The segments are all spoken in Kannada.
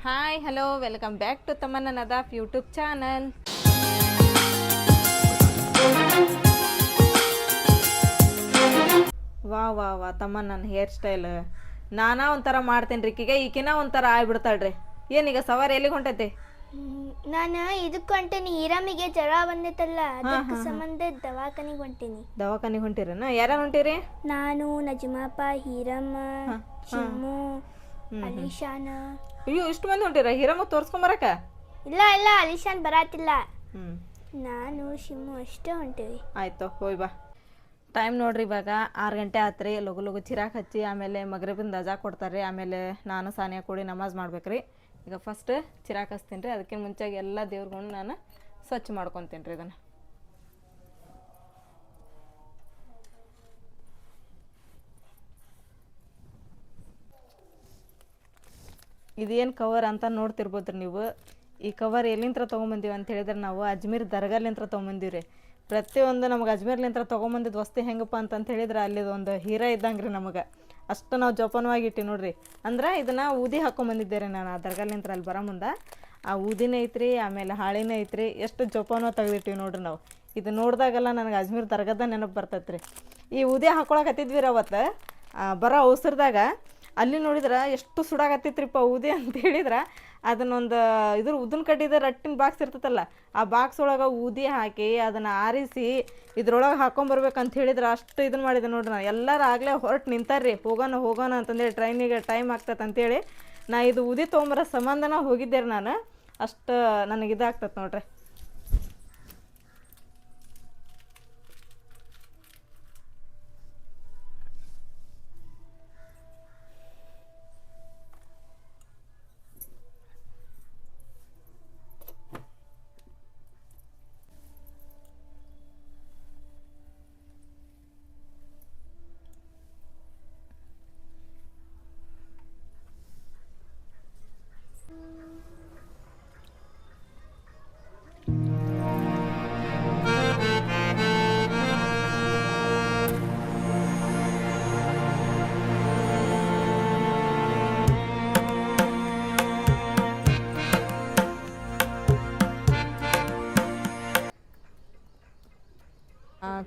Hi hello welcome back to Tamanna Nadaf YouTube channel. ವಾ ವಾ ವಾ ತಮ್ಮ ನನ್ನ ಹೇರ್ ಸ್ಟೈಲ್ ನಾನಾ ಒಂಥರ ಮಾಡ್ತೇನೆ ರೀ. ಈಕಿನ ಒಂಥರ ಆಗ್ಬಿಡ್ತಾಳ್ರಿ. ಏನೀಗ ಸವಾರಿ ಎಲ್ಲಿಗೆ ಹೊಂಟೈತಿ? ನಾನು ಇದಕ್ಕೆ ಹೊಂಟೇನಿ, ಹೀರಾಮಿಗೆ ಜ್ವರ ಬಂದೈತಲ್ಲ ಅದಕ್ಕೆ ಸಂಬಂಧ ದವಾಖಾನಿಗೆ ಹೊಂಟೇನಿ. ದವಾಖಾನಿಗೆ ಹೊಂಟಿರನ? ಯಾರು ಹೊಂಟಿರಿ? ನಾನು, ನಜಮಾಪ, ಹೀರಮ್ಮ, ಚಿಮ್ಮು, ಅಲಿಶಾನ. ಅಯ್ಯೋ ಇಷ್ಟು ಮಂದಿ ಹೊಂಟಿರ? ಹೀರಮ್ಮ ತೋರ್ಸ್ಕೊಂಬರಕ? ಇಲ್ಲ ಇಲ್ಲ, ಅಲಿಶಾನ್ ಬರಾತಿಲ್ಲ. ನಾನು ಶಿಮ್ಮು ಅಷ್ಟೇ ಹೊಂಟೇವಿ. ಆಯ್ತು ಹೋಯ್ ಬಾ. ಟೈಮ್ ನೋಡ್ರಿ ಇವಾಗ 6 ಗಂಟೆ ಆತ್ರಿ. ಲಗು ಲಗು ಚಿರಾಕ್ ಹಚ್ಚಿ ಆಮೇಲೆ ಮಗ್ರಿಬಿಂದ ಅಜಾ ಕೊಡ್ತಾರೆ. ಆಮೇಲೆ ನಾನು ಸಾನಿಯಾ ಕೂಡಿ ನಮಾಜ್ ಮಾಡ್ಬೇಕ್ರಿ. ಈಗ ಫಸ್ಟ್ ಚಿರಾಕ್ ಹಚ್ತೀನಿ ರೀ. ಅದಕ್ಕಿಂತ ಮುಂಚೆಗೆ ಎಲ್ಲ ದೇವ್ರುಗಳನ್ನ ನಾನು ಸ್ವಚ್ಛ ಮಾಡ್ಕೊತೀನಿ ರೀ. ಇದನ್ನು ಇದೇನು ಕವರ್ ಅಂತ ನೋಡ್ತಿರ್ಬೋದ್ರಿ ನೀವು. ಈ ಕವರ್ ಎಲ್ಲಿಂತ್ರ ತೊಗೊಂಬಂದೀವಿ ಅಂತ ಹೇಳಿದ್ರೆ ನಾವು ಅಜ್ಮೀರ್ ದರ್ಗಾಲಿಂತ್ರ ತೊಗೊಂಬಂದೀವಿ ರೀ. ಪ್ರತಿಯೊಂದು ನಮಗೆ ಅಜ್ಮೀರ್ಲಿಂತ್ರ ತೊಗೊಂಬಂದಿದ್ದು ವಸ್ತು ಹೆಂಗಪ್ಪ ಅಂತ ಹೇಳಿದ್ರೆ ಅಲ್ಲಿದೊಂದು ಹೀರಾ ಇದ್ದಂಗೆ ರೀ. ನಮಗೆ ಅಷ್ಟು ನಾವು ಜೋಪಾನವಾಗಿ ಇಟ್ಟು ನೋಡ್ರಿ. ಅಂದ್ರೆ ಇದನ್ನು ಊದಿ ಹಾಕ್ಕೊಂಬಂದಿದ್ದೆ ರೀ ನಾನು ಆ ದರ್ಗಾಲಿಂತ್ರ. ಅಲ್ಲಿ ಬರೋ ಮುಂದೆ ಆ ಊದಿನೇ ಐತ್ರಿ, ಆಮೇಲೆ ಹಾಳಿನೇ ಐತ್ರಿ. ಎಷ್ಟು ಜೋಪಾನ ತೆಗೆದಿಟ್ಟಿವಿ ನೋಡ್ರಿ ನಾವು. ಇದು ನೋಡಿದಾಗೆಲ್ಲ ನನಗೆ ಅಜ್ಮೀರ್ ದರ್ಗಾದ ನೆನಪು ಬರ್ತೈತೆ ರೀ. ಈ ಊದಿ ಹಾಕ್ಕೊಳಕತ್ತಿದ್ವಿ ರೀ ಅವತ್ತು ಬರೋ ಅವಸರದಾಗ. ಅಲ್ಲಿ ನೋಡಿದ್ರೆ ಎಷ್ಟು ಸುಡಾಕತ್ತಿತ್ರಿಪ್ಪ ಊದಿ ಅಂತ ಹೇಳಿದ್ರೆ ಅದನ್ನೊಂದು ಉದ್ದನ ಕಡ್ಡಿದ ರಟ್ಟಿನ ಬಾಕ್ಸ್ ಇರ್ತೈತಲ್ಲ, ಆ ಬಾಕ್ಸ್ ಒಳಗೆ ಊದಿ ಹಾಕಿ ಅದನ್ನು ಆರಿಸಿ ಇದ್ರೊಳಗೆ ಹಾಕೊಂಬರ್ಬೇಕಂತ ಹೇಳಿದ್ರೆ ಅಷ್ಟು ಇದನ್ನು ಮಾಡಿದೆ ನೋಡ್ರಿ. ನಾನು ಎಲ್ಲರೂ ಆಗಲೇ ಹೊರಟು ನಿಂತಾರ್ರಿ, ಹೋಗೋಣ ಅಂತಂದೇಳಿ, ಟ್ರೈನಿಗೆ ಟೈಮ್ ಆಗ್ತೈತೆ ಅಂತೇಳಿ. ನಾ ಇದು ಊದಿ ತೊಗೊಂಬರೋ ಸಂಬಂಧನ ಹೋಗಿದ್ದೆ ರೀ ನಾನು. ಅಷ್ಟು ನನಗೆ ಇದಾಗ್ತದೆ ನೋಡ್ರಿ.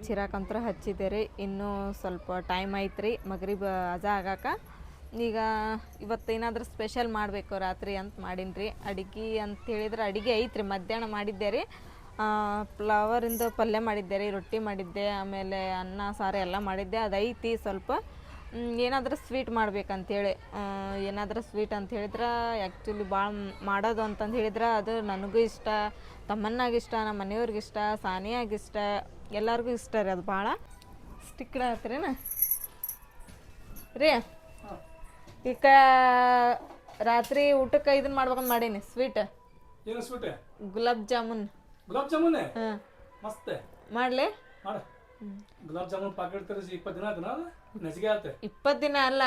ಚಿರಾಕಂತ್ರ ಹಚ್ಚಿದೆ ರೀ. ಇನ್ನೂ ಸ್ವಲ್ಪ ಟೈಮ್ ಐತ್ರಿ ಮಗ್ರಿಬ್ ಅಜಾ ಆಗಾಕ. ಈಗ ಇವತ್ತು ಏನಾದರೂ ಸ್ಪೆಷಲ್ ಮಾಡಬೇಕು ರಾತ್ರಿ ಅಂತ ಮಾಡೀನಿ ರೀ. ಅಡುಗೆ ಅಂತ ಹೇಳಿದ್ರೆ ಅಡುಗೆ ಐತ್ರಿ. ಮಧ್ಯಾಹ್ನ ಮಾಡಿದ್ದೆ ರೀ, ಫ್ಲವರಿಂದ ಪಲ್ಯ ಮಾಡಿದ್ದೆ ರೀ, ರೊಟ್ಟಿ ಮಾಡಿದ್ದೆ, ಆಮೇಲೆ ಅನ್ನ ಸಾರು ಎಲ್ಲ ಮಾಡಿದ್ದೆ. ಅದು ಐತಿ. ಸ್ವಲ್ಪ ಏನಾದರೂ ಸ್ವೀಟ್ ಮಾಡ್ಬೇಕಂತೇಳಿ. ಏನಾದರೂ ಸ್ವೀಟ್ ಅಂತ ಹೇಳಿದ್ರೆ ಆ್ಯಕ್ಚುಲಿ ಭಾಳ ಮಾಡೋದು ಅಂತಂದು ಹೇಳಿದ್ರೆ ಅದು ನನಗೂ ಇಷ್ಟ, ತಮ್ಮನ್ನಾಗಿಷ್ಟ, ನಮ್ಮ ಮನೆಯವ್ರಿಗಿಷ್ಟ, ಸಾನಿಯಾಗಿಷ್ಟ, ಎಲ್ಲರಿಗೂ ಇಷ್ಟ ರೀ. ಅದು ಭಾಳ ಸ್ಟಿಕ್ಡ ಆತ್ರೇನ ರೀ. ಈಗ ರಾತ್ರಿ ಊಟಕ್ಕೆ ಇದನ್ನ ಮಾಡ್ಬೇಕಂತ ಮಾಡೀನಿ ಸ್ವೀಟ್. ಏನು ಸ್ವೀಟ್? ಗುಲಾಬ್ ಜಾಮೂನ್. ಗುಲಾಬ್ ಜಾಮೂನ್ ಹಾಂ ಮಸ್ತ್ ಮಾಡಲಿ. ಮಾಡ. ಗುಲಾಬ್ ಜಾಮೂನ್ ಪಾಕೆಟ್ ತರಿಸಿ 20 ದಿನ ಆಯ್ತು. ನಸಿಗೆ ಆತ. 20 ದಿನ ಅಲ್ಲ,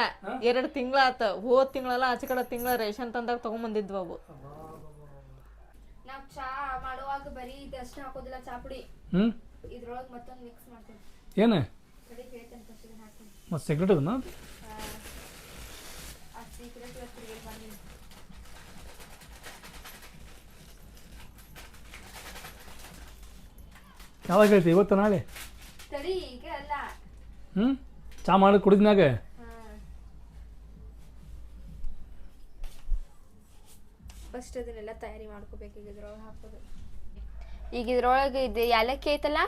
2 ತಿಂಗಳು ಆತ. ಹೋದ ತಿಂಗಳಲ್ಲ ಆಚೆ ಕಡೆ ತಿಂಗಳ ರೇಷನ್ ತಂದಾಗ ತೊಗೊಂಬಂದಿದ್ವು ಅವು. ನಾವು ಚಾ ಮಾಡುವಾಗ ಬರೀ ಇದಷ್ಟು ಹಾಕೋದಿಲ್ಲ, ಚಾ ಪುಡಿ ಇದ್ರೊಳಗೆ ಮತ್ತೊಂದು ಮಿಕ್ಸ್ ಮಾಡ್ತೀನಿ. ಏನು ಹೇಳ್ತೇನೆ ಹಾಕ್ತೀನಿ. ಮತ್ತು ಸೀಕ್ರೆಟ್ ಅದನ್ನ ಆ ಸೀಕ್ರೆಟ್ ಬಂದಿಲ್ಲ. ಯಾವಾಗ ಹೇಳ್ತಿ? ಇವತ್ತು ನಾಳೆ? ಸರಿ ಈಗ ಅಲ್ಲ. ಚಾ ಮಾಡಿ ಕುಡಿದ್ಮ್ಯಾಗ ಫಸ್ಟ್ ಅದನ್ನೆಲ್ಲ ತಯಾರಿ ಮಾಡ್ಕೋಬೇಕು. ಈಗ ಇದ್ರೊಳಗೆ ಹಾಕೋದು. ಈಗ ಇದ್ರೊಳಗೆ ಇದು ಏಲಕ್ಕಿ ಐತಲ್ಲ,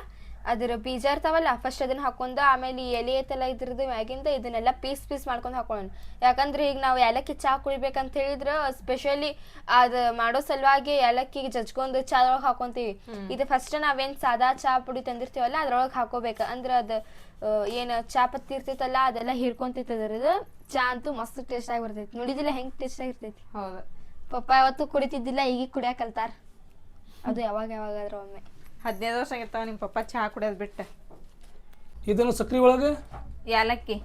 ಅದ್ರ ಬೀಜ ಇರ್ತಾವಲ್ಲ, ಫಸ್ಟ್ ಅದನ್ನ ಹಾಕೊಂಡು ಆಮೇಲೆ ಈ ಎಲೆ ಐತಲ್ಲ ಇದ್ರದ್ದು ಮ್ಯಾಗಿಂದ ಇದನ್ನೆಲ್ಲ ಪೀಸ್ ಮಾಡ್ಕೊಂಡು ಹಾಕೊಳ್ಳೋಣ. ಯಾಕಂದ್ರೆ ಈಗ ನಾವು ಏಲಕ್ಕಿ ಚಾ ಕುಡಿಬೇಕಂತ ಹೇಳಿದ್ರೆ ಸ್ಪೆಷಲಿ ಅದು ಮಾಡೋ ಸಲುವಾಗಿ ಏಲಕ್ಕಿಗೆ ಜಜ್ಕೊಂಡು ಚಾ ಒಳಗೆ ಹಾಕೊಂತೀವಿ. ಇದು ಫಸ್ಟ್ ನಾವೇನು ಸಾದಾ ಚಾ ಪುಡಿ ತಂದಿರ್ತೀವಲ್ಲ ಅದ್ರೊಳಗೆ ಹಾಕೋಬೇಕು. ಅಂದ್ರೆ ಅದು ಏನು ಚಾ ಪತ್ತಿ ಇರ್ತೈತಲ್ಲ ಅದೆಲ್ಲ ಹಿಡ್ಕೊಂತೈತದ್ರದ್ದು ಚಾ ಅಂತೂ ಮಸ್ತ್ ಟೇಸ್ಟ್ ಆಗಿ ಬರ್ತೈತಿ. ನೋಡಿದಿಲ್ಲ ಹೆಂಗೆ ಟೇಸ್ಟ್ ಆಗಿರ್ತೈತಿ? ಹೌದು. ಪಪ್ಪ ಯಾವತ್ತು ಕುಡಿತಿದ್ದಿಲ್ಲ, ಈಗ ಕುಡಿಯಾಕ ಕಲ್ತಾರ. ಅದು ಯಾವಾಗಾದ್ರೂ ಒಮ್ಮೆ. 15 ವರ್ಷ ಆಗಿರ್ತಾವ ನಿಮ್ಮ ಪಪ್ಪ ಚಹಾ ಕುಡಿಯೋದು ಬಿಟ್ಟು. ಇದನ್ನು ಸಕ್ರೆ ಒಳಗೆ ಏಲಕ್ಕಿ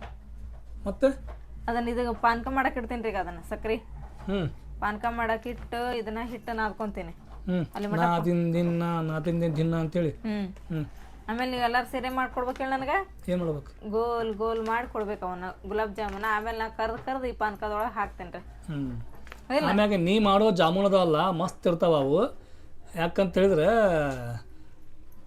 ಮತ್ತೆ ಅದನ್ನ ಇದು ಪಾನಕ ಮಾಡಕ್ಕೆ ಇಡ್ತೀನಿ ರೀ. ಈಗ ಅದನ್ನು ಸಕ್ರೆ ಪಾನಕ ಮಾಡಕ್ಕೆ ಇಟ್ಟು ಇದನ್ನ ಹಿಟ್ಟು ನಾದ್ಕೊಂತೀನಿ ಅಲ್ಲಿ ಮಟ. ದಿನ ಅಂತೇಳಿ ಆಮೇಲೆ ನೀವು ಎಲ್ಲರೂ ಸೇರೆ ಮಾಡ್ಕೊಡ್ಬೇಕು. ಹೇಳಿ ನನಗೆ ಏನು ಮಾಡ್ಬೇಕು? ಗೋಲ್ ಮಾಡಿ ಕೊಡ್ಬೇಕು ಅವನ್ನ ಗುಲಾಬ್ ಜಾಮೂನ. ಆಮೇಲೆ ನಾ ಕರ್ದು ಈ ಪಾನಕದೊಳಗೆ ಹಾಕ್ತೇನೆ ರೀ. ಆಮ್ಯಾಗ ನೀ ಮಾಡೋ ಜಾಮೂನ್ ಅದಾವಲ್ಲ ಮಸ್ತ್ ಇರ್ತಾವ ಅವು. ಯಾಕಂತ ಹೇಳಿದ್ರೆ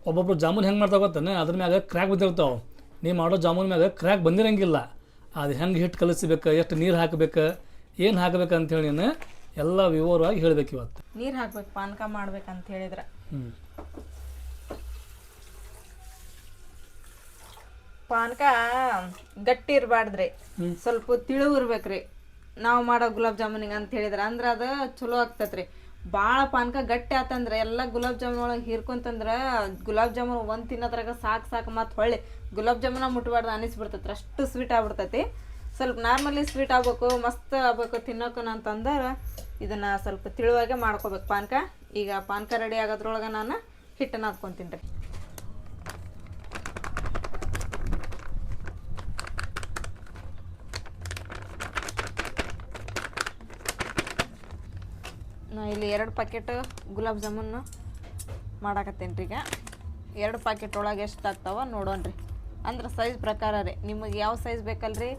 ಒಬ್ಬೊಬ್ರು ಜಾಮೂನ್ ಹೆಂಗೆ ಮಾಡ್ತಾವ ಗೊತ್ತಾನೆ, ಅದ್ರ ಮ್ಯಾಗ ಕ್ರ್ಯಾಕ್ ಬಂದಿರ್ತಾವೆ. ನೀ ಮಾಡೋ ಜಾಮೂನ್ ಮ್ಯಾಗ ಕ್ರ್ಯಾಕ್ ಬಂದಿರಂಗಿಲ್ಲ. ಅದು ಹೆಂಗೆ ಹಿಟ್ಟು ಕಲಿಸ್ಬೇಕು, ಎಷ್ಟು ನೀರು ಹಾಕ್ಬೇಕು, ಏನು ಹಾಕ್ಬೇಕು ಅಂತೇಳಿ ನೀನು ಎಲ್ಲ ವಿವರವಾಗಿ ಹೇಳ್ಬೇಕು ಇವತ್ತು. ನೀರು ಹಾಕ್ಬೇಕು ಪಾನಕ ಮಾಡ್ಬೇಕಂತ ಹೇಳಿದ್ರೆ. ಪಾನಕ ಗಟ್ಟಿ ಇರಬಾರ್ದ್ರಿ, ಸ್ವಲ್ಪ ತಿಳುವು ಇರ್ಬೇಕ್ರಿ ನಾವು ಮಾಡೋ ಗುಲಾಬ್ ಜಾಮೂನಿಗೆ ಅಂತ ಹೇಳಿದ್ರೆ. ಅಂದ್ರೆ ಅದು ಚಲೋ ಆಗ್ತೈತ್ರಿ. ಭಾಳ ಪಾನಕ ಗಟ್ಟಿ ಆತಂದ್ರೆ ಎಲ್ಲ ಗುಲಾಬ್ ಜಾಮೂನ್ ಒಳಗೆ ಹೀರ್ಕೊಂತಂದ್ರೆ ಗುಲಾಬ್ ಜಾಮೂನ್ ಒಂದು ತಿನ್ನೋದ್ರಾಗ ಸಾಕು ಮತ್ತು ಹೊಳ್ಳಿ ಗುಲಾಬ್ ಜಾಮೂನ ಮುಟ್ಬಾರ್ದು ಅನಿಸ್ಬಿಡ್ತೈತಿ. ಅಷ್ಟು ಸ್ವೀಟ್ ಆಗ್ಬಿಡ್ತೈತಿ. ಸ್ವಲ್ಪ ನಾರ್ಮಲಿ ಸ್ವೀಟ್ ಆಗ್ಬೇಕು, ಮಸ್ತ್ ಆಗ್ಬೇಕು ತಿನ್ನೋಕೆ ಅಂತಂದ್ರೆ ಇದನ್ನು ಸ್ವಲ್ಪ ತಿಳುವಾಗೆ ಮಾಡ್ಕೋಬೇಕು ಪಾನಕ. ಈಗ ಪಾನಕ ರೆಡಿ ಆಗೋದ್ರೊಳಗೆ ನಾನು ಹಿಟ್ಟನ್ನು ಹಾಕ್ಕೊತೀನಿ ರೀ. ನಾ ಇಲ್ಲಿ 2 ಪ್ಯಾಕೆಟ್ ಗುಲಾಬ್ ಜಾಮೂನು ಮಾಡಾಕತ್ತೇನೆ ರೀ. ಈಗ 2 ಪ್ಯಾಕೆಟ್ ಒಳಗೆ ಎಷ್ಟು ಆಗ್ತಾವ ನೋಡೋಣ್ರಿ. ಅಂದ್ರೆ ಸೈಜ್ ಪ್ರಕಾರ ರೀ, ನಿಮಗೆ ಯಾವ ಸೈಜ್ ಬೇಕಲ್ರಿ.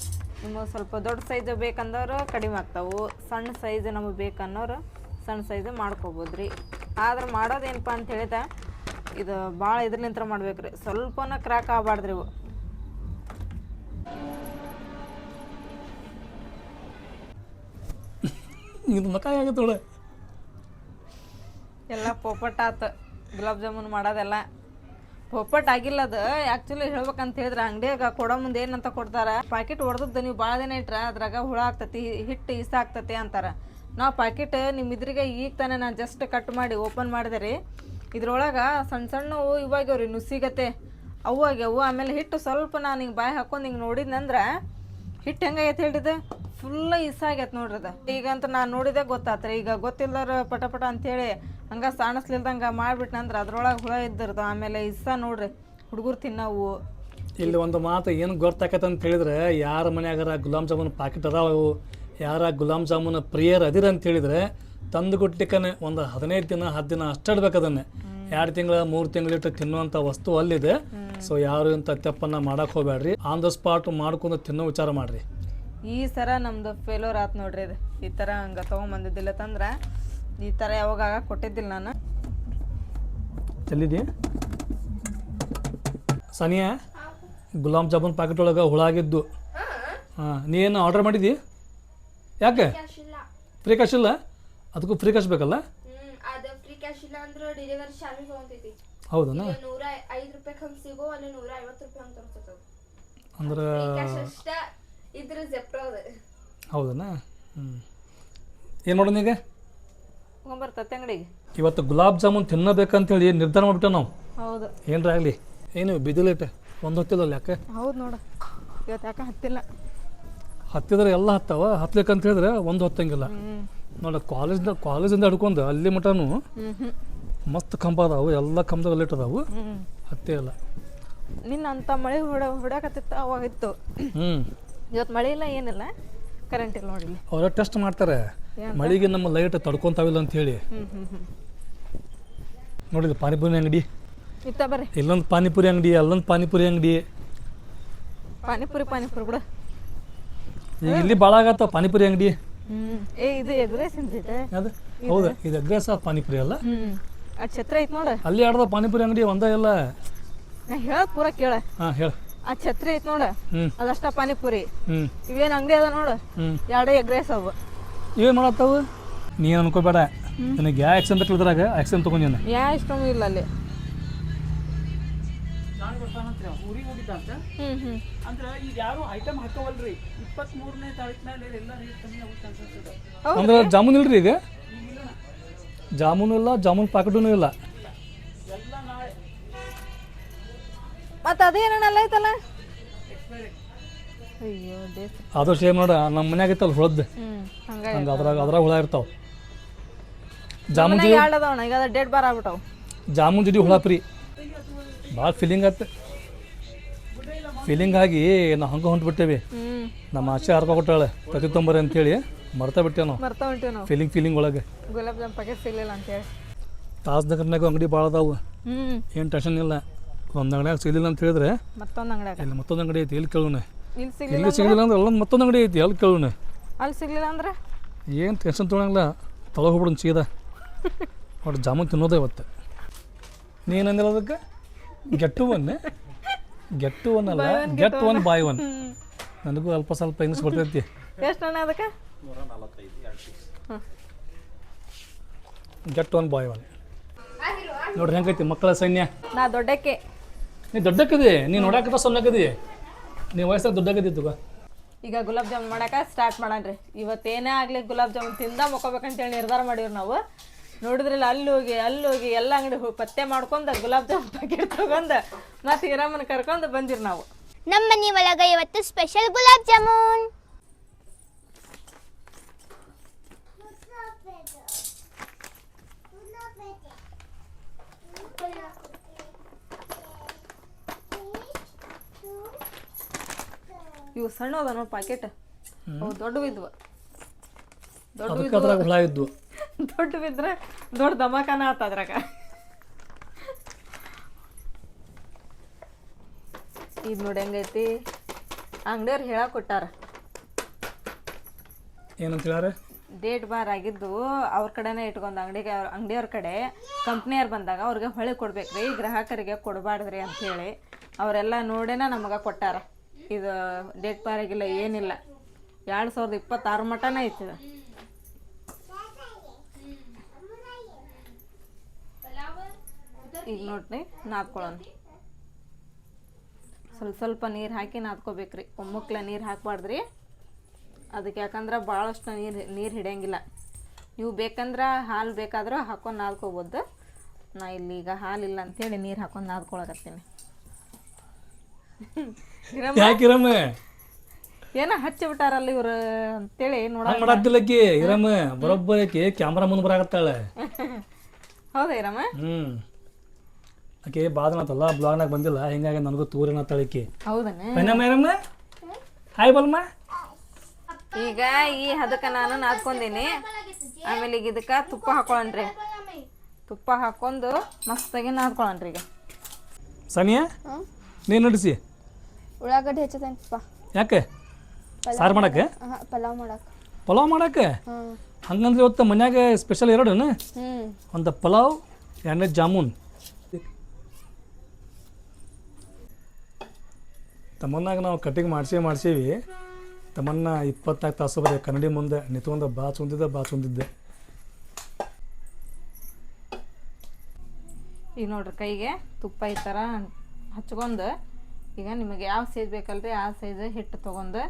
ನಿಮಗೆ ಸ್ವಲ್ಪ ದೊಡ್ಡ ಸೈಜ್ ಬೇಕಂದವ್ರು ಕಡಿಮೆ ಆಗ್ತಾವೆ, ಸಣ್ಣ ಸೈಜ್ ನಮಗೆ ಬೇಕನ್ನೋರು ಸಣ್ಣ ಸೈಜ್ ಮಾಡ್ಕೋಬೋದು ರೀ. ಆದ್ರೆ ಮಾಡೋದೇನಪ್ಪ ಅಂತ ಹೇಳಿದ ಇದು ಭಾಳ ಇದ್ರಲಿಂತ್ರ ಮಾಡ್ಬೇಕು ರೀ, ಸ್ವಲ್ಪನ ಕ್ರ್ಯಾಕ್ ಆಗಬಾರ್ದ್ರಿ ಇವು. ಇದು ಮಕ ಆಗತ್ತೋಳ ಎಲ್ಲ ಪೋಪಟ್ ಆತು ಗುಲಾಬ್ ಜಾಮೂನ್ ಮಾಡೋದೆಲ್ಲ ಪೋಪಟ್ ಆಗಿಲ್ಲ. ಅದು ಆ್ಯಕ್ಚುಲಿ ಹೇಳ್ಬೇಕಂತ ಹೇಳಿದ್ರೆ ಅಂಗಡಿಯಾಗ ಕೊಡೋ ಮುಂದೆ ಏನಂತ ಕೊಡ್ತಾರೆ, ಪ್ಯಾಕೆಟ್ ಹೊಡೆದದ್ದು ನೀವು ಭಾಳ ದಿನ ಇಟ್ರೆ ಅದ್ರಾಗ ಹುಳ ಆಗ್ತತಿ, ಹಿಟ್ಟು ಈಸ ಆಗ್ತತಿ ಅಂತಾರೆ. ನಾವು ಪ್ಯಾಕೆಟ್ ನಿಮ್ಮ ಇದ್ರಿಗೆ ಈಗ ತಾನೇ ನಾನು ಜಸ್ಟ್ ಕಟ್ ಮಾಡಿ ಓಪನ್ ಮಾಡಿದೆ ರೀ. ಇದ್ರೊಳಗೆ ಸಣ್ಣ ಸಣ್ಣವು ಇವಾಗ್ಯವ್ರಿ ನುಸಿಗತ್ತೆ ಅವು ಆಗ್ಯಾವು. ಆಮೇಲೆ ಹಿಟ್ಟು ಸ್ವಲ್ಪ ನಾನು ಹಿಂಗೆ ಬಾಯಿ ಹಾಕೊಂಡು ಹಿಂಗೆ ನೋಡಿದ್ನಂದ್ರೆ ಹಿಟ್ಟು ಹೆಂಗಾಗೈತೆ ಹೇಳಿದೆ ಫುಲ್ ಇಸ ಆಗೈತೆ ನೋಡ್ರಿ. ಅದು ಈಗಂತ ನಾನು ನೋಡಿದೆ ಗೊತ್ತಾತ್ರಿ. ಈಗ ಗೊತ್ತಿಲ್ಲರ ಪಟ ಅಂತೇಳಿ ಹಂಗೆ ಸಾಣಿಸ್ಲಿಲ್ದಂಗೆ ಮಾಡಿಬಿಟ್ನಂದ್ರೆ ಅದ್ರೊಳಗೆ ಹುಳ ಇದ್ದಿರ್ತಾವ. ಆಮೇಲೆ ಇಸ ನೋಡ್ರಿ ಹುಡುಗರು ತಿನ್ನವು. ಇಲ್ಲಿ ಒಂದು ಮಾತು ಏನು ಗೊತ್ತಾಕತ್ತೆ ಅಂತ ಹೇಳಿದ್ರೆ, ಯಾರ ಮನ್ಯಾಗಾರ ಗುಲಾಬ್ ಜಾಮೂನ್ ಪ್ಯಾಕೆಟ್ ಅದಾವು, ಯಾರ ಗುಲಾಬ್ ಜಾಮೂನ್ ಪ್ರಿಯರ್ ಅದಿರ ಅಂತ ಹೇಳಿದ್ರೆ ತಂದು ಕೊಟ್ಲಿಕ್ಕನೆ ಒಂದು 15 ದಿನ 10 ದಿನ ಅಷ್ಟು ಇಡ್ಬೇಕು. ಅದನ್ನೇ 2 ತಿಂಗಳು 3 ತಿಂಗಳಿಟ್ಟು ತಿನ್ನುವಂಥ ವಸ್ತು ಅಲ್ಲಿದೆ. ಸೊ ಯಾರು ಇಂಥ ತಪ್ಪನ್ನು ಮಾಡಕ್ಕೆ ಹೋಗ್ಬೇಡ್ರಿ. ಆನ್ ದ ಸ್ಪಾಟ್ ಮಾಡ್ಕೊಂಡು ತಿನ್ನೋ ವಿಚಾರ ಮಾಡಿರಿ. ಈ ಸರ ನಮ್ದು ಫೇಲೋರ್ ಆತು ನೋಡ್ರಿ. ಇದು ಈ ಥರ ಹಂಗೆ ತೊಗೊಂಬಂದಿದ್ದಿಲ್ಲ ತಂದ್ರೆ ಈ ಥರ ಯಾವಾಗ ಕೊಟ್ಟಿದ್ದಿಲ್ಲ ನಾನು. ಚೆಲ್ಲಿದ್ದಿ ಸನಿಯಾ ಗುಲಾಬ್ ಜಾಮೂನ್ ಪ್ಯಾಕೆಟ್ ಒಳಗೆ ಹುಳ ಆಗಿದ್ದು. ಹಾಂ, ನೀ ಏನು ಆರ್ಡರ್ ಮಾಡಿದ್ದಿ? ಯಾಕೆ ಫ್ರೀ ಕ್ಯಾಶ್ ಇಲ್ಲ? ಅದಕ್ಕೂ ಫ್ರೀ ಕ್ಯಾಶ್ ಬೇಕಲ್ಲ? ಅದು ಫ್ರೀ ಕ್ಯಾಶ್ ಇಲ್ಲ ಅಂದ್ರೆ ಡೆಲಿವರಿ ಚಾರ್ಜ್ ತಗೊಂತೈತಿ. ಹೌದಾ? 105 ರೂಪಾಯಿ ಹಂಗೆ ಸಿಗೋ, ಅಲ್ಲಿ 150 ರೂಪಾಯಿ ಹಂಗೆ ತೋರಿಸ್ತದೆ. ಅಂದ್ರೆ ಅಷ್ಟ ಇದ್ರ ಜೆಪ್ಟೋ ಅದು. ಹೌದಾ? ಏನು ಮಾಡೋಣ ಈಗ? ತೊಗೊಂಬರ್ತತೆ ಅಂಗಡಿಗೆ. ಇವತ್ತು ಗುಲಾಬ್ ಜಾಮೂನ್ ತಿನ್ನಬೇಕಂತೇಳಿ ನಿರ್ಧಾರ ಮಾಡ್ಬಿಟ್ಟೆ ನಾವು. ಹೌದು, ಏನರ ಆಗಲಿ. ಏನು ಬಿದಿಲೇಟ ಒಂದು ಹೊತ್ತಿಲ್ಲ ಯಾಕೆ? ಹೌದು ನೋಡು, ಇವತ್ತು ಯಾಕೆ ಹತ್ತಿಲ್ಲ. ಹತ್ತಿದ್ರೆ ಎಲ್ಲ ಹತ್ತಾವ, ಹತ್ಲಿಕ್ಕಂತ ಹೇಳಿದ್ರೆ ಒಂದು ಹೊತ್ತಂಗಿಲ್ಲ. ನೋಡಿ ಕಾಲೇಜಿಂದ ಹಿಡ್ಕೊಂಡು ಅಲ್ಲಿ ಮಟನು ಮಸ್ತ್ ಕಂಬ ಅದಾವು, ಎಲ್ಲ ಕಂಬದಾಗ ಲೇಟ್ ಅದಾವು, ಹತ್ತೇ ಇಲ್ಲ. ನಿನ್ನ ಅಂತ ಮಳೆ ಹೊಡ್ಯಾಕತ್ತಿತ್ತು ಅವಾಗಿತ್ತು. ಇವತ್ತು ಮಳೆ ಇಲ್ಲ ಏನಿಲ್ಲ, ಕರೆಂಟ್ ಇಲ್ಲ ನೋಡಿ. ಅವರ ಟೆಸ್ಟ್ ಮಾಡ್ತಾರೆ ಮಳೆಗೆ ನಮ್ಮ ಲೈಟ್ ತಡ್ಕೊಂತಾವಿಲ್ಲ ಅಂತ ಹೇಳಿ. ನೋಡಿದ ಪಾನಿಪುರಿ ಅಂಗಡಿ ಇತ್ತ ಬರ್ರಿ, ಇಲ್ಲೊಂದು ಪಾನಿಪುರಿ ಅಂಗಡಿ, ಅಲ್ಲೊಂದು ಪಾನಿಪುರಿ ಅಂಗಡಿ. ಪಾನಿಪುರಿ ಬಿಡು. ಈಗ ಇಲ್ಲಿ ಭಾಳ ಆಗತ್ತಾವ ಪಾನಿಪುರಿ ಅಂಗಡಿ. ಇದು ಎಗ್ರೆಸ್ ಅದು ಹೌದಾ? ಇದು ಎಗ್ರೆಸ್ ಪಾನಿಪುರಿ ಅಲ್ಲ, ಆ ಛತ್ರ ಐತ್ ನೋಡ ಅಲ್ಲಿ ಆಡ್ದ ಪಾನಿಪುರಿ ಅಂಗಡಿ ಒಂದ ಎಲ್ಲ. ನಾ ಹೇಳದ್ ಪೂರ ಕೇಳ. ಹಾಂ ಹೇಳ. ಆ ಛತ್ರಿ ಐತ್ ನೋಡ, ಅದಷ್ಟ ಪಾನಿಪುರಿ. ಹ್ಮ್, ಇವೇನ್ ಅಂಗಡಿ ಅದ ನೋಡು, 2 ಎಗ್ರೆಸ್ ಅವು. ಇವೇನು ಮಾಡತ್ತಾವು? ನೀ ಅನ್ಕೋಬೇಡ, ನನಗೆ ಯಾವ ಆ್ಯಕ್ಷನ್ ಬೇಕಿದ್ರಾಗ ಆ್ಯಕ್ಷನ್ ತೊಗೊಂಡಿನ. ಯಾ ಇಷ್ಟೊಂದು ಇಲ್ಲ ಅಲ್ಲಿ. ಊರಿಗೆ ಹೋಗಿದ್ದಂತ ಅಂದ್ರೆ ಈಗ ಯಾರು ಐಟಮ್ ಹಾಕವಲ್ರಿ. 23ನೇ ತಾರೀಕು ಮೇಲೆ ಎಲ್ಲ ರೇಟ್ ಕಮ್ಮಿ ಆಗುತ್ತೆ ಅನ್ಸುತ್ತೆ. ಅಂದ್ರೆ ಜಾಮೂನ್ ಇಲ್ರಿ ಈಗ? ಜಾಮೂನು ಇಲ್ಲ, ಜಾಮೂನ್ ಪ್ಯಾಕೆಟೂ ಇಲ್ಲ. ಎಲ್ಲ ನಾಳೆ ಮತ್ತೆ ಅದೇನಲ್ಲ ಐತಲ್ಲ. ಅಯ್ಯೋ ದೇಶ ಅದು ಸೇಮ್ ನೋಡ, ನಮ್ಮ ಮನ್ಯಾಗ ಇತ್ತಲ್ಲ ಹುಳದ್ದು, ಹಂಗಾಗಿ ಹಂಗೆ ಅದ್ರಾಗ ಹುಳ ಇರ್ತಾವ. ಜಾಮೂನ್ ಜೋಡಿ ಅದಾವಣ ಈಗ ಡೇಟ್ ಬಾರ್ ಆಗ್ಬಿಟ್ಟವು. ಜಾಮೂನ್ ಜೋಡಿ ಹುಳ ಫ್ರೀ. ಭಾಳ ಫೀಲಿಂಗ್ ಆಯ್ತು. ಫೀಲಿಂಗ್ ಆಗಿ ನಾವು ಹಂಗೆ ಹೊಂಟ್ಬಿಟ್ಟೇವಿ. ನಮ್ಮ ಆಚೆ ಹರ್ಕೊಟ್ಟಾಳೆ ತತ್ತಿ ತೊಂಬರಿ ಅಂತೇಳಿ ಮರ್ತಾ ಬಿಟ್ಟೆ ನಾವು. ಮರ್ತಾ ಹೊಂಟೀವಿ ನಾವು ಫೀಲಿಂಗ್ ಒಳಗೆ. ಗುಲಾಬ್ ಜಾಮ್ ಪ್ಯಾಕೆಟ್ ಸಿಗ್ಲಿಲ್ಲ ಅಂತೇಳಿ. ತಾಜ್ನಗರ್ನಾಗ ಅಂಗಡಿ ಭಾಳ ಅದಾವು, ಏನು ಟೆನ್ಷನ್ ಇಲ್ಲ. ಒಂದು ಅಂಗಡಿಯಾಗ ಸಿಗಲಿಲ್ಲ ಅಂತ ಹೇಳಿದ್ರೆ ಮತ್ತೊಂದು ಅಂಗಡಿಯಾಗ ಇಲ್ಲಿ ಮತ್ತೊಂದು ಅಂಗಡಿ ಐತಿ, ಇಲ್ಲಿ ಕೇಳೋಣ. ಇಲ್ಲಿ ಸಿಗ್ಲಿಲ್ಲ ಇಲ್ಲಿ ಸಿಗಲಿಲ್ಲ ಅಂದ್ರೆ ಅಲ್ಲೊಂದು ಮತ್ತೊಂದು ಅಂಗಡಿ ಐತಿ, ಅಲ್ಲಿ ಕೇಳೋಣ. ಅಲ್ಲಿ ಸಿಗ್ಲಿಲ್ಲ ಅಂದ್ರೆ ಏನು ಟೆನ್ಷನ್ ತೊಗೊಳಂಗಿಲ್ಲ ತೊಳಗೆ ಹೋಗ್ಬಿಡು ಸೀದಾ ಒಟ್ಟು ಜಾಮೂನ್ ತಿನ್ನೋದೇ ಇವತ್ತು ನೀನಂದಿಲ್ಲ ಅದಕ್ಕೆ ಗೆಟ್ಟು ಒನ್ ಅಲ್ಲ ಗೆಟ್ ಒನ್ ಬಾಯ್ ಒನ್ ನನಗೂ ಅಲ್ಪ ಸ್ವಲ್ಪ ಇಂಗ್ಲೀಷ್ ಬರ್ತೈತಿ ಎಷ್ಟು ಅಣ್ಣ ಅದಕ್ಕೆ ಗೆಟ್ ಒನ್ ಬಾಯ್ ಒನ್ ನೋಡ್ರಿ ಹೆಂಗೈತಿ ಮಕ್ಕಳ ಸೈನ್ಯ ನಾ ದೊಡ್ಡಕ್ಕೆ ನೀ ದೊಡ್ಡಕ್ಕದಿ ನೀನು ನೋಡಾಕ ಸಣ್ಣಕ್ಕದಿ ನೀ ವಯಸ್ಸಾಗ ದೊಡ್ಡಕ್ಕದಿ ತುಗ ಈಗ ಗುಲಾಬ್ ಜಾಮೂನ್ ಮಾಡಕ್ಕೆ ಸ್ಟಾರ್ಟ್ ಮಾಡಣ್ರಿ ಇವತ್ತೇನೇ ಆಗಲಿ ಗುಲಾಬ್ ಜಾಮೂನ್ ತಿಂದ ಮುಕ್ಕೋಬೇಕಂತೇಳಿ ನಿರ್ಧಾರ ಮಾಡೀವಿ ನಾವು ನೋಡಿದ್ರಲ್ಲ ಅಲ್ಲಿ ಹೋಗಿ ಎಲ್ಲ ಅಂಗಡಿ ಹೋಗಿ ಪತ್ತೆ ಮಾಡ್ಕೊಂಡು ಗುಲಾಬ್ ಜಾಮೂನ್ ಪ್ಯಾಕೆಟ್ ತೊಗೊಂಡು ಮತ್ತು ಹಿರಮ್ಮನ ಕರ್ಕೊಂಡು ಬಂದಿರಿ ನಾವು ನಮ್ಮ ಮನೆ ಒಳಗ ಇವತ್ತು ಸ್ಪೆಷಲ್ ಗುಲಾಬ್ ಜಾಮೂನ್. ಇವು ಸಣ್ಣ ಅದ ನೋಡಿ ಪ್ಯಾಕೆಟ್ ಅವು ದೊಡ್ಡವು ಇದ್ವು ಅದಕ್ಕೆ ಅದ್ರಾಗ ಹುಳ ಇದ್ವು ದೊಡ್ಡ ಬಿದ್ರೆ ದೊಡ್ಡ ಧಮಾಕನ ಆತ ಅದ್ರಾಗ ಇದು ನೋಡಿ ಹೆಂಗೈತಿ ಅಂಗಡಿಯವ್ರು ಹೇಳಕ್ ಕೊಟ್ಟಾರ ಏನಂತ ಹೇಳ್ಯಾರ ಡೇಟ್ ಬಾರ್ ಆಗಿದ್ದು ಅವ್ರ ಕಡೆನೇ ಇಟ್ಕೊಂಡು ಅಂಗಡಿಯವ್ರ ಕಡೆ ಕಂಪ್ನಿಯವ್ರು ಬಂದಾಗ ಅವ್ರಿಗೆ ಹೊಳೆ ಕೊಡ್ಬೇಕ್ರಿ ಗ್ರಾಹಕರಿಗೆ ಕೊಡಬಾರ್ದ್ರಿ ಅಂಥೇಳಿ ಅವರೆಲ್ಲ ನೋಡೇನ ನಮಗೆ ಕೊಟ್ಟಾರ ಇದು ಡೇಟ್ ಬಾರ್ ಆಗಿಲ್ಲ ಏನಿಲ್ಲ 2026 ಮಟನೇ ಐತಿ ಇದು. ಈಗ ನೋಡ್ರಿ ನಾದ್ಕೊಳ್ಳೋಣ ಸ್ವಲ್ಪ ನೀರು ಹಾಕಿ ನಾದ್ಕೋಬೇಕ್ರಿ ಒಮ್ಮಕ್ಲೆ ನೀರು ಹಾಕ್ಬಾರ್ದ್ರಿ ಅದಕ್ಕೆ ಯಾಕಂದ್ರೆ ಭಾಳಷ್ಟು ನೀರು ಹಿಡಿಯಂಗಿಲ್ಲ ನೀವು ಬೇಕಂದ್ರೆ ಹಾಲು ಬೇಕಾದ್ರೆ ಹಾಕೊಂಡು ನಾದ್ಕೋಬೋದು ನಾ ಇಲ್ಲಿ ಈಗ ಹಾಲಿಲ್ಲ ಅಂಥೇಳಿ ನೀರು ಹಾಕೊಂಡು ನಾದ್ಕೊಳಕತ್ತೀನಿ ಯಾಕಿರಮ್ಮ ಏನೋ ಹಚ್ಚಿ ಬಿಟ್ಟಾರಲ್ಲ ಇವ್ರು ಅಂತೇಳಿ ಹಂಗೆ ಮಾಡತ್ತಿಲ್ಲಕ್ಕಿ ಇರಮ್ಮ ಬರೋಬ್ಬರಕ್ಕೆ ಕ್ಯಾಮ್ರಾ ಮುಂದೆ ಬರಾಕತ್ತಾಳೆ ಹೌದಾ ಇರಮ್ಮ ಆಕೆ ಬಾದನತ್ತಲ್ಲ ಬ್ಲಾಗ್ನಾಗ ಬಂದಿಲ್ಲ ಹಿಂಗಾಗಿ ನನಗೂ ತೂರಿನತ್ತಾಳಿಕೆ ಹೌದನ ಪೈನಮ್ಮ ಇರಮ್ಮ ಹಾಯ್ ಬಲ್ಮ ಈಗ ಈ ಹದಕ್ಕೆ ನಾನು ನಾದ್ಕೊಂಡೀನಿ ಆಮೇಲೆ ಈಗ ಇದಕ್ಕೆ ತುಪ್ಪ ಹಾಕೊಳ್ಳೋಣ್ರಿ ತುಪ್ಪ ಹಾಕೊಂಡು ಮಸ್ತಾಗಿ ನಾದ್ಕೊಳ್ಳೋಣ್ರಿ ಈಗ ಸಾನಿಯಾ ನೀನು ನಡೆಸಿ ಉಳ್ಳಾಗಡ್ಡಿ ಹೆಚ್ಚತೇನಪ್ಪ ಯಾಕೆ ಸಾರು ಮಾಡಕ್ಕೆ ಪಲಾವ್ ಮಾಡಕ್ಕೆ ಹಂಗಂದ್ರೆ ಇವತ್ತು ಮನ್ಯಾಗ ಸ್ಪೆಷಲ್ ಎರಡನ ಒಂದು ಪಲಾವ್ ಎರಡನೇ ಜಾಮೂನ್ ತಮ್ಮನ್ನಾಗ ನಾವು ಕಟ್ಟಿಂಗ್ ಮಾಡ್ಸೀವಿ ತಮ್ಮನ್ನ 24 ತಾಸು ಬರೀ ಕನ್ನಡಿ ಮುಂದೆ ನಿಂತ್ಕೊಂಡು ಬಾ ಚುಂದಿದ್ದೆ ಈಗ ನೋಡ್ರಿ ಕೈಗೆ ತುಪ್ಪ ಈ ಥರ ಹಚ್ಕೊಂಡು ಈಗ ನಿಮಗೆ ಯಾವ ಸೈಜ್ ಬೇಕಲ್ರಿ ಆ ಸೈಜ್ ಹಿಟ್ಟು ತೊಗೊಂಡು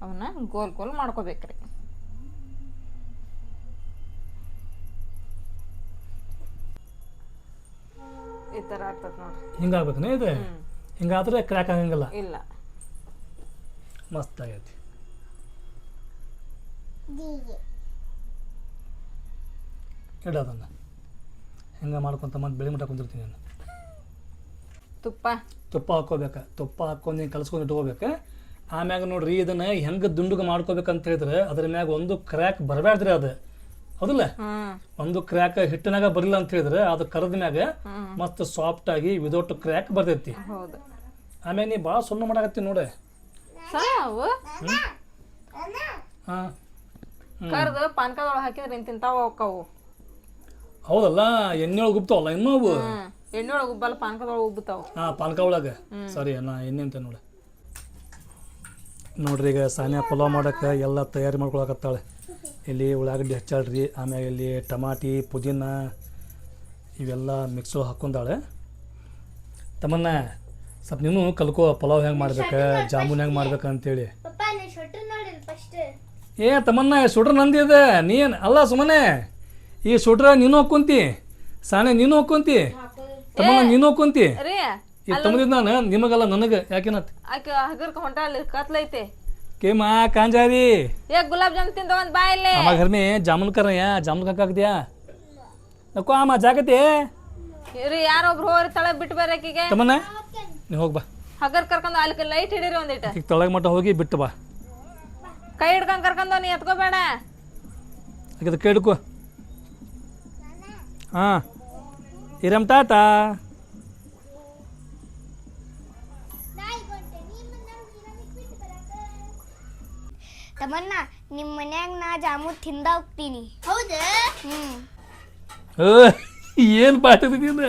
ಅವನ್ನ ಗೋಲ್ ಮಾಡ್ಕೋಬೇಕ್ರಿ ಈ ಥರ ಆಗ್ತದೆ ನೋಡ್ರಿ ಹಿಂಗಾಗ್ಬೇಕನೇ ಇದು ಹಿಂಗಾದ್ರೆ ಕ್ರ್ಯಾಕ್ ಆಗಂಗಿಲ್ಲ ಇಲ್ಲ ಮಸ್ತ್ ಆಗೈತಿ ಇಡೋದನ್ನ ಹಿಂಗೆ ಮಾಡ್ಕೊಂತ ಮತ್ತೆ ಬೆಳೆ ಮಟ್ಟ ಕುಂದಿರ್ತೀನಿ ನಾನು ತುಪ್ಪ ಹಾಕ್ಕೋಬೇಕು ತುಪ್ಪ ಹಾಕ್ಕೊಂಡು ಹಿಂಗೆ ಕಲಸ್ಕೊಂಡು ಇಟ್ಕೋಬೇಕು ಆಮ್ಯಾಗ ನೋಡ್ರಿ ಇದನ್ನು ಹೆಂಗೆ ದುಂಡುಗೆ ಮಾಡ್ಕೋಬೇಕಂತ ಹೇಳಿದ್ರೆ ಅದ್ರ ಮ್ಯಾಗ ಒಂದು ಕ್ರ್ಯಾಕ್ ಬರಬೇಡ್ದ್ರಿ ಅದು ಹೌದಿಲ್ಲ ಒಂದು ಕ್ರ್ಯಾಕ್ ಹಿಟ್ಟಿನಾಗ ಬರಲಿಲ್ಲ ಅಂತ ಹೇಳಿದ್ರೆ ಅದು ಕರದ ಮ್ಯಾಗ ಮಸ್ತ್ ಸಾಫ್ಟ್ ಆಗಿ ವಿದೌಟ್ ಕ್ರ್ಯಾಕ್ ಬರ್ತೈತಿ ಹೌದು ಆಮ್ಯಾಗ ನೀ ಭಾಳ ಸುಣ್ಣ ಮಾಡಾಕತ್ತಿ ನೋಡಿ ಹಾಂ ಕರ್ದು ಪಾನ್ಕದೊಳಗೆ ಹಾಕಿದ್ರೆ ತಿಂತಾವ ಹೋಕ್ಕವು ಹೌದಲ್ಲ ಎಣ್ಣೆ ಒಳಗೆ ಉಬ್ತಾವಲ್ಲ ಇನ್ನೂ ಅವು ಎಣ್ಣೆ ಒಳಗೆ ಉಬ್ಬಲ್ಲ ಪಾನ್ಕದೊಳಗೆ ಉಬ್ಬುತ್ತಾವ ಹಾಂ ಪಾನಕ ಒಳಗೆ ಸರಿ ನಾ ಎಣ್ಣೆ ಅಂತ ನೋಡಿ ನೋಡ್ರಿ ಈಗ ಸಾನಿಯಾ ಪಲಾವ್ ಮಾಡೋಕೆ ಎಲ್ಲ ತಯಾರಿ ಮಾಡ್ಕೊಳಕತ್ತಾಳೆ ಇಲ್ಲಿ ಉಳ್ಳಾಗಡ್ಡಿ ಹಚ್ಚಾಳ್ರಿ ಆಮ್ಯಾಗ ಇಲ್ಲಿ ಟಮಾಟಿ ಪುದೀನ ಇವೆಲ್ಲ ಮಿಕ್ಸು ಹಾಕ್ಕೊಂಡಾಳೆ ತಮ್ಮನ್ನ ಸ್ವಲ್ಪ ನೀನು ಕಲ್ಕೋ ಪಲಾವ್ ಹೆಂಗೆ ಮಾಡ್ಬೇಕು ಜಾಮೂನ್ ಹೆಂಗೆ ಮಾಡ್ಬೇಕು ಅಂತೇಳಿ ಏ ತಮ್ಮನ್ನ ಶೂಟ್ರ್ ನಂದಿದೆ ನೀನು ಅಲ್ಲ ಸುಮ್ಮನೆ ಈ ಶೂಟ್ರ ನೀನು ಹಾಕ್ಕೊಂತಿ ಸಾನೆ ನೀನು ಹಾಕ್ಕೊಂತಿ ತಮ್ಮನ್ನ ನೀನು ಹಾಕ್ಕೊಂತಿ ಈ ತಮ್ಮದಿದ್ ನಾನು ನಿಮಗಲ್ಲ ನನಗೆ ಯಾಕೇನತ್ ಆಕೆ ಹಗರ್ಕ ಹೊಂಟ ಅಲ್ಲಿ ಕತ್ಲೈತೆ ಕೇಮಾ ಕಾಂಜಾರಿ ಏ ಗುಲಾಬ್ ಜಾಮೂನ್ ತಿಂದ ಒಂದು ಬಾ ಇಲ್ಲಿ आमा घर में जामुन कर रहे हैं जामुन का दिया नको आमा जागते ಇವ್ರಿ ಯಾರೊಬ್ರು ಹೋರಿ ತಳಗ್ ಬಿಟ್ಟು ಬರಕೀಗೆ ತಮ್ಮನ್ನ ನೀ ಹೋಗ್ ಬಾ ಹಗರ್ ಕರ್ಕೊಂಡು ಅಲ್ಲಿ ಲೈಟ್ ಹಿಡೀರಿ ಒಂದಿಟ್ಟು ಈಗ ತೊಳಗ ಮಟ್ಟ ಹೋಗಿ ಬಿಟ್ಟು ಬಾ ಕೈ ಹಿಡ್ಕೊಂಡ್ ಕರ್ಕೊಂಡು ನೀ ಎತ್ಕೋಬೇಡ ಹಾಗಿದ್ ಕೈ ಹಿಡ್ಕೋ ಹಾಂ ಇರಮ್ ತಾತ ತಮ್ಮನ್ನ ನಿಮ್ಮ ಮನ್ಯಾಗ ನಾ ಜಾಮೂನ್ ತಿಂದ ಹೋಗ್ತೀನಿ. ಹೌದಾ? ಏನು ಪಾಠದ ನೀನು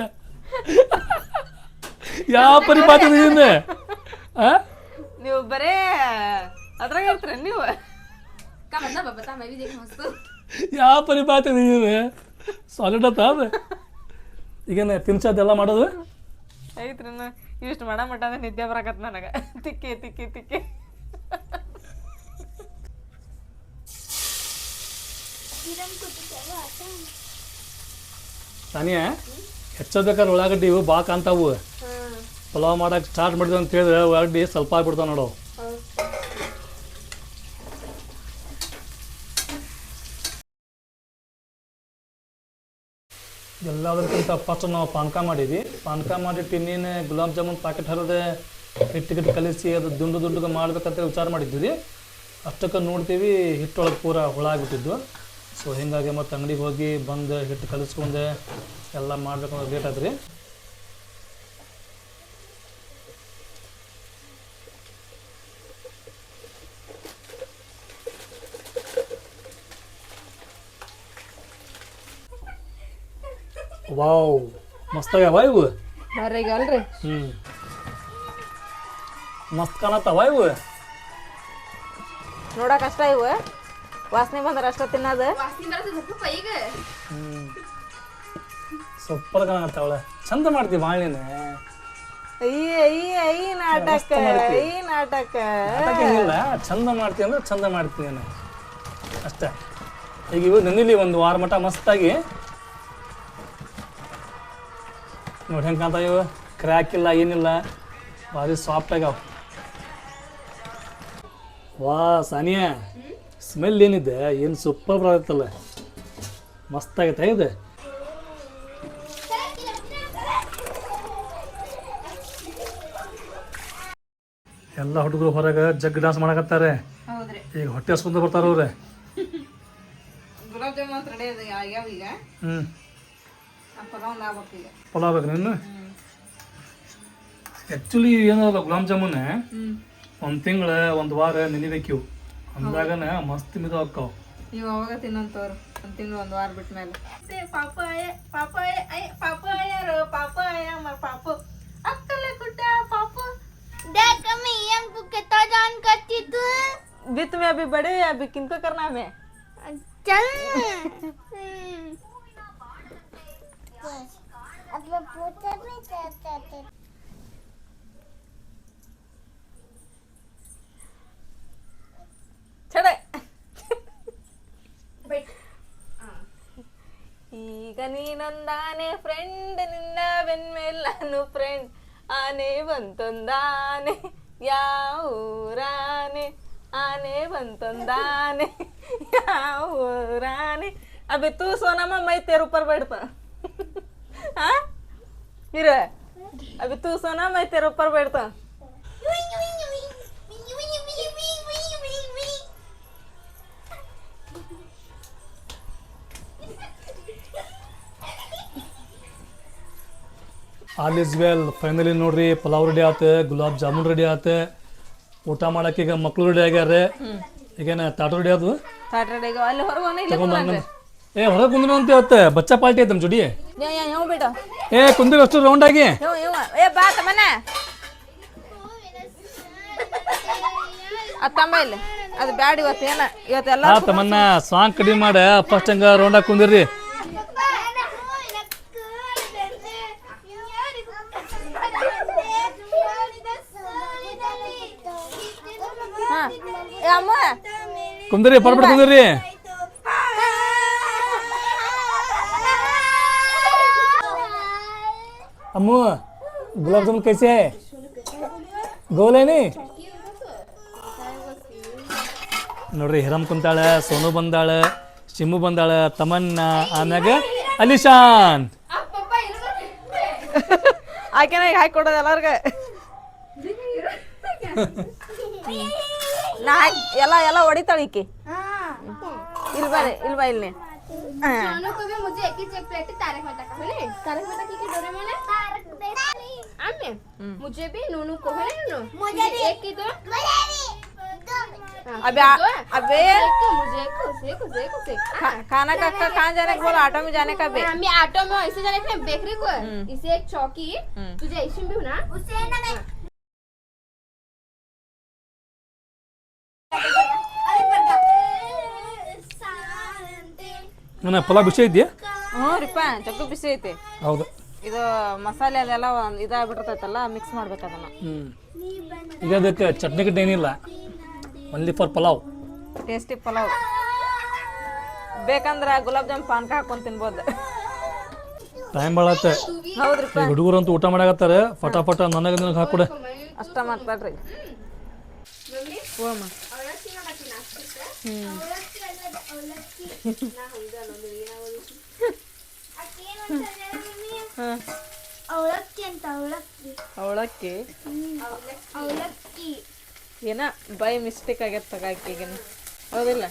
ಯಾವ ಪರಿ ಪಾಠದ ನೀನು ನೀವು ಬರೇ ಅದ್ರಾಗ ಇರ್ತೀರ ನೀವು. ಯಾವ ಪರಿ ಪಾಠದ ನೀನು ಸಾಲಿಡ್ ಅತ್ತ ಅದು ಈಗೇನು ತಿನ್ಸೋದೆಲ್ಲ ಮಾಡೋದು ಐತ್ರಿ ಇಷ್ಟು ಮಾಡ ಮಟ್ಟ ಅಂದ್ರೆ ನಿದ್ದೆ ಬರಾಕತ್ ನನಗೆ. ತಿಕ್ಕಿ ತಿಕ್ಕಿ ತಿಕ್ಕಿ ತಾನಿಯ ಹೆಚ್ಚಬೇಕಾದ್ರೆ ಉಳ್ಳಾಗಡ್ಡಿ ಇವು ಭಾಳ ಕಾಣ್ತಾವು. ಪಲಾವ್ ಮಾಡಕ್ಕೆ ಸ್ಟಾರ್ಟ್ ಮಾಡಿದ್ವಿ ಅಂತ ಹೇಳಿದ್ರೆ ಉಳ್ಳಾಗಡ್ಡಿ ಸ್ವಲ್ಪ ಆಗ್ಬಿಡ್ತಾವ ನೋಡು. ಎಲ್ಲದಕ್ಕಿಂತ ಫಸ್ಟ್ ನಾವು ಪಾನಕ ಮಾಡೀವಿ. ಪಾನಕ ಮಾಡಿಟ್ಟು ಇನ್ನೇನು ಗುಲಾಬ್ ಜಾಮೂನ್ ಪ್ಯಾಕೆಟ್ ಹರಿದೆ ಹಿಟ್ಟು ಕಲಿಸಿ ಅದು ದುಂಡು ಮಾಡ್ಬೇಕಂತ ವಿಚಾರ ಮಾಡಿದ್ವಿ. ಅಷ್ಟಕ್ಕೆ ನೋಡ್ತೀವಿ ಹಿಟ್ಟೊಳಗೆ ಪೂರ ಹುಳ ಆಗಿಬಿಟ್ಟಿದ್ದು. ಸೊ ಹೀಗಾಗಿ ಮತ್ತು ಅಂಗಡಿಗೆ ಹೋಗಿ ಬಂದು ಹಿಟ್ಟು ಕಲಿಸ್ಕೊಂಡೆ ಎಲ್ಲ ಮಾಡ್ಬೇಕು ಲೇಟ್ ಆಯ್ತು ರೀ. ವಾವ್ ಮಸ್ತಾಗ್ಯಾವ ಇವು. ಬರ್ರಿಗೆ ಅಲ್ರಿ ಮಸ್ತ್ ಕಾಣತ್ತವ ಇವು. ನೋಡಕ್ ಅಷ್ಟ ಇವು ವಾಸನೆ ಬಂದ್ರೆ ಅಷ್ಟ ತಿನ್ನೋದು. ಸೂಪರ್ ಕಾಣತ್ತವಳ ಚಂದ ಮಾಡ್ತೀವಿ ಭಾಳ ನೀನು. ಅಯ್ಯ ನಾಟಕ ನಾಟಕ ಏನಿಲ್ಲ ಚಂದ ಮಾಡ್ತೀವಿ ಅಂದ್ರೆ ಚಂದ ಮಾಡ್ತೀನಿ ನಾನು ಅಷ್ಟೇ. ಈಗ ಇವು ನೆನಿಲಿ ಒಂದು ವಾರ ಮಟ್ಟ ಮಸ್ತಾಗಿ ನೋಡಿ ಹೆಂಗೆ ಕಾಣ್ತಾವ ಇವು. ಕ್ರ್ಯಾಕ್ ಇಲ್ಲ ಏನಿಲ್ಲ ಭಾರಿ ಸಾಫ್ಟ್ ಆಗ್ಯಾವ. ವಾ ಸಾನಿಯಾ ಸ್ಮೆಲ್ ಏನಿದೆ ಏನು ಸೂಪರ್ ಬರತ್ತಲ್ಲ ಮಸ್ತಾಗೈತೆ ಇದು. ಎಲ್ಲ ಹುಡುಗರು ಹೊರಗೆ ಜಗ್ ಡಾನ್ಸ್ ಮಾಡಕತ್ತಾರೆ. ಈಗ ಹೊಟ್ಟೆ ಹಸ್ಕೊಂತ ಬರ್ತಾರ ಅವ್ರೆ. ಗುಲಾಬ್ ಜಾಮೂನ್ ರೆಡಿ ಇದೆ ಆಗ್ಯಾವ ಈಗ. ಪಲಾವ್ ಬೇಕು ನೀನು. ಆ್ಯಕ್ಚುಲಿ ಏನಲ್ಲ ಗುಲಾಬ್ ಜಾಮೂನ್ ಒಂದು ತಿಂಗಳ ಒಂದು ವಾರ ನೆನಿಬೇಕಿವು ಅಂದಾಗನ ಮಸ್ತ್ ಮಿದ ಹಾಕಾವ್. ನೀವು ಅವಾಗ ತಿನ್ನಂತವ್ರು ಒಂದು ತಿಂಗಳು ಒಂದು ವಾರ ಬಿಟ್ಟ ಮೇಲೆ. बित में अभी बड़े अभी किनको करना है? चल छड़े ಈಗ ನೀನೊಂದಾನೆ ಫ್ರೆಂಡ್ ನಿನ್ನ ಬೆನ್ಮೇಲ್ ನಾನು ಫ್ರೆಂಡ್ ಆನೆ ಬಂತೊಂದಾನೆ ಯಾವೂರಾನೆ ಆನೆ ಬಂತೊಂದಾನೆ ಯಾವೂರಾನೆ. अभी तू सोना मैं तेरे ऊपर बैठता. हाँ फिर अभी तू सोना मैं तेरे ऊपर बैठता. All is well. ಫೈನಲಿ ನೋಡ್ರಿ ಪಲಾವ್ ರೆಡಿ ಆತು, ಗುಲಾಬ್ ಜಾಮೂನ್ ರೆಡಿ ಆತು. ಊಟ ಮಾಡಕ್ಕೆ ಈಗ ಮಕ್ಳು ರೆಡಿ ಆಗ್ಯಾರ. ಈಗೇನ ತಾಟ ರೆಡಿ ಆದವು ಅಲ್ಲಿ ಹೊರಗೆ ಏ ಹೊರಗೆ ಕುಂದ್ರು ಅಂತ ಇವತ್ತು ಬಚ್ಚಾ ಪಾರ್ಟಿ ಐತೆ ನಮ್ಮ ಜೋಡಿ. ಬೇಟಾ ಏ ಕುಂದ್ರಿ ಅಷ್ಟು ರೌಂಡ್ ಆಗಿ ಏ ಬಾ ತಮ್ಮನ ಅತ್ತಂಬ ಇಲ್ಲಿ ಅದು ಬ್ಯಾಡ ಇವತ್ತೇನ ಇವತ್ತೆಲ್ಲ ತಮ್ಮನ್ನ ಸಾಂಗ್ ಕಡಿಮೆ ಮಾಡ ಫಸ್ಟ್ ಹಂಗ ರೌಂಡ್ ಆಗಿ ಕುಂದಿರ್ರಿ. ಅಮ್ಮ ಕುಂದ್ರಿ ಪರ್ಬಿಟ್ಟು ಕುಂದ್ರಿ. ಅಮ್ಮು ಗುಲಾಬ್ ಜಾಮೂನ್ ಕೈಸೆ ಗೋಲೇನಿ ನೋಡ್ರಿ. ಹಿರಮ್ ಕುಂತಾಳ, ಸೋನು ಬಂದಾಳ, ಶಿಮು ಬಂದಾಳ, ತಮನ್ನ, ಆಮ್ಯಾಗ ಅಲಿಶಾನ್. ಆಕೆನ ಹಾಕಿ ಕೊಡೋದು ಎಲ್ಲಾರ್ಗ. ನಾ ಎಲ್ಲ ಹೊಡಿತಾಳ ಈಕಿ. ಇಲ್ಬಾ ಇಲ್ಲಿ सोनू को भी मुझे एक ही प्लेट तारक मेहता का है तारक मेहता की डोरेमोन है आमे मुझे भी नूनू को है नूनू मुझे एक ही दो अबे अबे मुझे खाना का कहाँ जाने का बोला, ऑटो में जाने का बे। मैं ऑटो में ऐसे जाने के लिए बेकरी को इसे एक चौकी तुझे ऐसे भी ना उसे ना मैं ನನ್ನ ಪಲಾವ್ ಬಿಸಿ ಇದೆಯಾ? ಹ್ಞೂ ರೀಪ ಚಕ್ಕು ಬಿಸಿ ಐತಿ. ಹೌದು. ಇದು ಮಸಾಲೆ ಅದೆಲ್ಲ ಇದಾಗ್ಬಿಟ್ಟಿರ್ತೈತಲ್ಲ, ಮಿಕ್ಸ್ ಮಾಡ್ಬೇಕು ಅದನ್ನ. ಈಗ ಅದಕ್ಕೆ ಚಟ್ನಿ ಗಿಟ್ನಿ ಏನಿಲ್ಲ, only for pulao. Tasty pulao. ಬೇಕಂದ್ರೆ ಗುಲಾಬ್ ಜಾಮ್ ಪಾನ್ಕ ಹಾಕೊಂಡು ತಿನ್ಬೋದು. ಟೈಮ್ ಭಾಳ ಆತ. ಹೌದ್ರಿಪ್ಪ, ಈಗ ಹುಡುಗರಂತೂ ಊಟ ಮಾಡಾಕತ್ತಾರೆ, ಫಟಾಫಟ ನನಗೆ ನಿನಗೆ ಹಾಕೊಡ. ಅಷ್ಟ ಮಾಡ್ಬೇಡ್ರಿ. ಓಮ ಅವಳಕ್ಕಿ ಏನ ಬೈ ಮಿಸ್ಟೇಕ್ ಆಗೈತೆ ತಗಾಕಿಗೇನ, ಹೌದಿಲ್ಲ?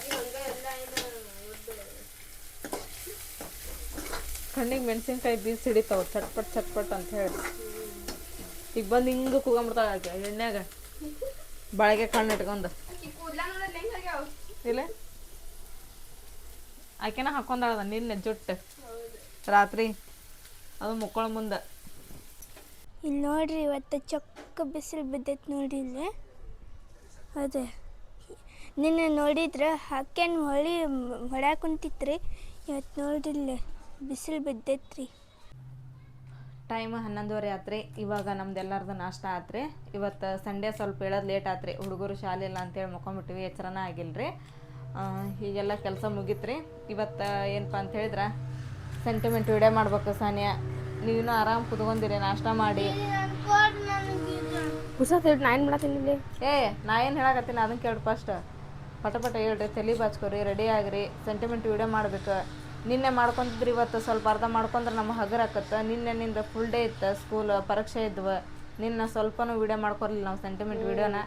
ಕಣ್ಣಿಗೆ ಮೆಣಸಿನ್ಕಾಯಿ ಬೀಸ್ ಹಿಡಿತಾವ ಚಟ್ಪಟ್ ಚಟ್ಪಟ್ ಅಂತ ಹೇಳಿ. ಈಗ ಬಂದು ಹಿಂಗೆ ಕೂಗಂಬಿಡ್ತಾವ ಆಕೆ ಎಣ್ಣೆಗ ಬಾಳಿಗೆ ಕಣ್ಣು ಇಟ್ಕೊಂಡು. ಇಲ್ಲ ಆಕೆನ ಹಾಕೊಂಡಾಳದ ನಿನ್ನೆ ಜುಟ್ಟು ರಾತ್ರಿ, ಅದು ಮುಕ್ಕೊಳ ಮುಂದೆ. ಇಲ್ಲಿ ನೋಡ್ರಿ, ಇವತ್ತು ಚೊಕ್ಕ ಬಿಸಿಲು ಬಿದ್ದೈತೆ ನೋಡ್ರಿ ಇಲ್ಲಿ. ಅದೇ ನಿನ್ನೆ ನೋಡಿದ್ರೆ ಹಾಕ್ಯನ್ ಹೊಡ್ಯಾಕ ಕುಂತಿತ್ರಿ, ಇವತ್ತು ನೋಡ್ರಿ ಬಿಸಿಲು ಬಿದ್ದೈತ್ರಿ. ಟೈಮ್ 11:30 ಆತ್ರಿ. ಇವಾಗ ನಮ್ದು ಎಲ್ಲರದು ನಾಷ್ಟ ಆತ್ರಿ. ಇವತ್ತು ಸಂಡೇ ಸ್ವಲ್ಪ ಹೇಳೋದು ಲೇಟ್ ಆತ್ರಿ, ಹುಡುಗರು ಶಾಲೆ ಇಲ್ಲ ಅಂತೇಳಿ ಮಕ್ಕೊಂಬಿಟ್ಟಿವಿ, ಎಚ್ಚರನ ಆಗಿಲ್ರಿ. ಹೀಗೆಲ್ಲ ಕೆಲಸ ಮುಗೀತ್ರಿ. ಇವತ್ತು ಏನಪ್ಪ ಅಂತ ಹೇಳಿದ್ರೆ ಸೆಂಟಿಮೆಂಟ್ ವಿಡಿಯೋ ಮಾಡ್ಬೇಕು. ಸಾನಿಯಾ, ನೀನು ಆರಾಮ್ ಕುತ್ಕೊಂಡಿರಿ, ನಾಷ್ಟ ಮಾಡಿ. ನಾನು ಮಾಡತ್ತೀನಿ. ನಾ ಏನು ಹೇಳಕತ್ತೀನಿ ಅದನ್ನು ಕೇಳಿ ಫಸ್ಟ್. ಪಟ ಹೇಳ್ರಿ, ತಲೆ ಬಾಚ್ಕೊರಿ, ರೆಡಿ ಆಗಿರಿ, ಸೆಂಟಿಮೆಂಟ್ ವಿಡಿಯೋ ಮಾಡ್ಬೇಕು. ನಿನ್ನೆ ಮಾಡ್ಕೊಂತಿದ್ರಿ, ಇವತ್ತು ಸ್ವಲ್ಪ ಅರ್ಧ ಮಾಡ್ಕೊಂಡ್ರೆ ನಮ್ಮ ಹಗರ್ ಆಕತ್ತೆ. ನಿನ್ನೆ ಫುಲ್ ಡೇ ಇತ್ತು, ಸ್ಕೂಲ್ ಪರೀಕ್ಷೆ ಇದ್ವು. ನಿನ್ನ ಸ್ವಲ್ಪನೂ ವಿಡಿಯೋ ಮಾಡ್ಕೊರ್ಲಿಲ್ಲ ನಾವು ಸೆಂಟಿಮೆಂಟ್ ವಿಡಿಯೋನ.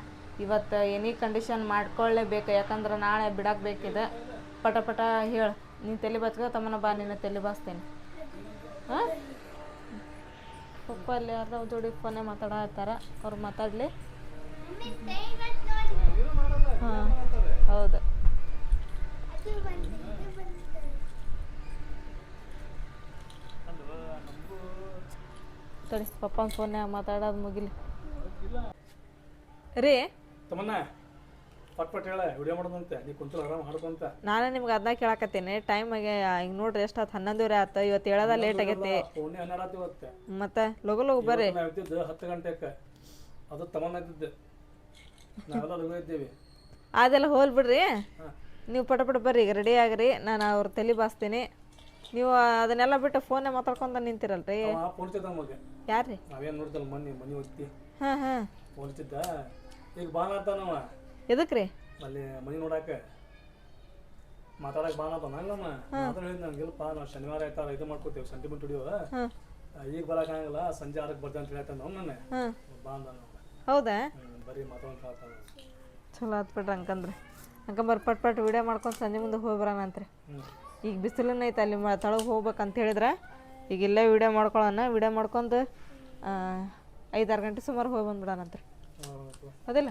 ಇವತ್ತು ಎನಿ ಕಂಡೀಷನ್ ಮಾಡ್ಕೊಳ್ಳೇಬೇಕು, ಯಾಕಂದ್ರೆ ನಾಳೆ ಬಿಡಕ್ಕೆ ಬೇಕಿದೆ. ಪಟ ಹೇಳು, ನೀನು ತಲೆ ಬಾಚ್ಕೊ, ತಮ್ಮನ ಬಾ, ನಿನ್ನ ತಲೆ ಬಾಚ್ತೇನೆ. ಹಾಂ, ಪಪ್ಪ ಅಲ್ಲಿ ಯಾರ್ದೋ ಜೋಡಿ ಫೋನೇ ಮಾತಾಡತ್ತಾರ, ಅವ್ರು ಮಾತಾಡಲಿ. ಹಾಂ ಹೌದು. ಸರಿ, ಪಪ್ಪನ ಫೋನ್ಯಾಗ ಮಾತಾಡೋದು ಮುಗಿಲಿ ರೀ. ತಮ್ಮನ್ನ ಪಟ್ ಹೇಳ, ವಿಡಿಯೋ ಮಾಡೋದಂತೆ, ನೀ ಕುಂತಲ್ಲ ಆರಾಮ್ ಮಾಡ್ಕೊಂತ. ನಾನೇ ನಿಮ್ಗೆ ಅದನ್ನ ಕೇಳಕತ್ತೀನಿ. ಟೈಮಿಗೆ ಈಗ ನೋಡ್ರಿ ಎಷ್ಟು ಆತು, 11:30 ಆಯ್ತು. ಇವತ್ತು ಹೇಳೋದ ಲೇಟ್ ಆಗೈತಿ. ಫೋನ್ 12 ಇವತ್ತು. ಮತ್ತೆ ಲಗು ಬರ್ರಿ. ನಾವು ಇದ್ದಿದ್ದು 10 ಗಂಟೆಗೆ, ಅದು ತಮ್ಮನ್ನ ಇದ್ದಿದ್ದು, ನಾವೆಲ್ಲ ಲಗು ಇದ್ದೀವಿ. ಅದೆಲ್ಲ ಹೋಲ್ ಬಿಡ್ರಿ, ನೀವು ಪಟ ಬರ್ರಿ, ಈಗ ರೆಡಿ ಆಗ್ರಿ. ನಾನು ಅವ್ರ ತಲೆ ಬಾಸ್ತೀನಿ. ನೀವು ಅದನ್ನೆಲ್ಲ ಬಿಟ್ಟು ಫೋನೇ ಮಾತಾಡ್ಕೊಂತ ನಿಂತಿರಲ್ರಿ. ಫೋನ್ ಹಚ್ಚಿದ್ದ ನಮಗೆ. ಯಾರ್ರಿ? ನಾವೇನು ನೋಡ್ತಲ್ಲ ಮನೆ ಒತ್ತಿ ಹಾಂ ಫೋನ್ ಹಚ್ಚಿದ್ದ. ಈಗ ಬಾನತ್ತಾನವ. ಎದಕ್ಕೆ ರೀ? ಅಲ್ಲಿ ಮನೆ ನೋಡಾಕ ಮಾತಾಡಕ್ಕೆ ಬಾನತ್ತಾನ. ನಮ್ಮ ಮಾತಾಡ ಹೇಳಿದ್ ನಮ್ಗಿಲ್ಲಪ್ಪ, ನಾವು ಶನಿವಾರ ಆಯ್ತಾರ ಇದು ಮಾಡ್ಕೋತೀವಿ ಸೆಂಟಿಮೆಂಟ್ ವಿಡಿಯೋ. ಈಗ ಬರೋಕ್ಕಾಗಲ್ಲ, ಸಂಜೆ 6ಕ್ಕೆ ಬರ್ತೀನಿ ಅಂತ ಹೇಳ್ತಾನೆ ಅವ್ನು. ನನ್ನ ಬಾ ಅಂದ. ಹೌದಾ? ಬರೀ ಮಾತಾಡ್ತಾನೆ. ಚಲೋ ಆತ್ ಬಿಡ್ರಿ. ಹಂಗಂಬರ್ ಪಟ್ ವಿಡಿಯೋ ಮಾಡ್ಕೊಂಡು ಸಂಜೆ ಮುಂದೆ ಹೋಗಿ ಬರೋಣಂತ್ರಿ. ಈಗ ಬಿಸಿಲನ್ನ ಐತೆ, ಅಲ್ಲಿ ತಳಗೆ ಹೋಗ್ಬೇಕಂತ ಹೇಳಿದ್ರೆ ಈಗ ಇಲ್ಲೇ ವಿಡಿಯೋ ಮಾಡ್ಕೊಳ್ಳೋಣ. ವಿಡಿಯೋ ಮಾಡ್ಕೊಂಡು 5-6 ಗಂಟೆ ಸುಮಾರು ಹೋಗಿ ಬಂದ್ಬಿಡೋಣಂತ್ರಿ. ಅದಿಲ್ಲ,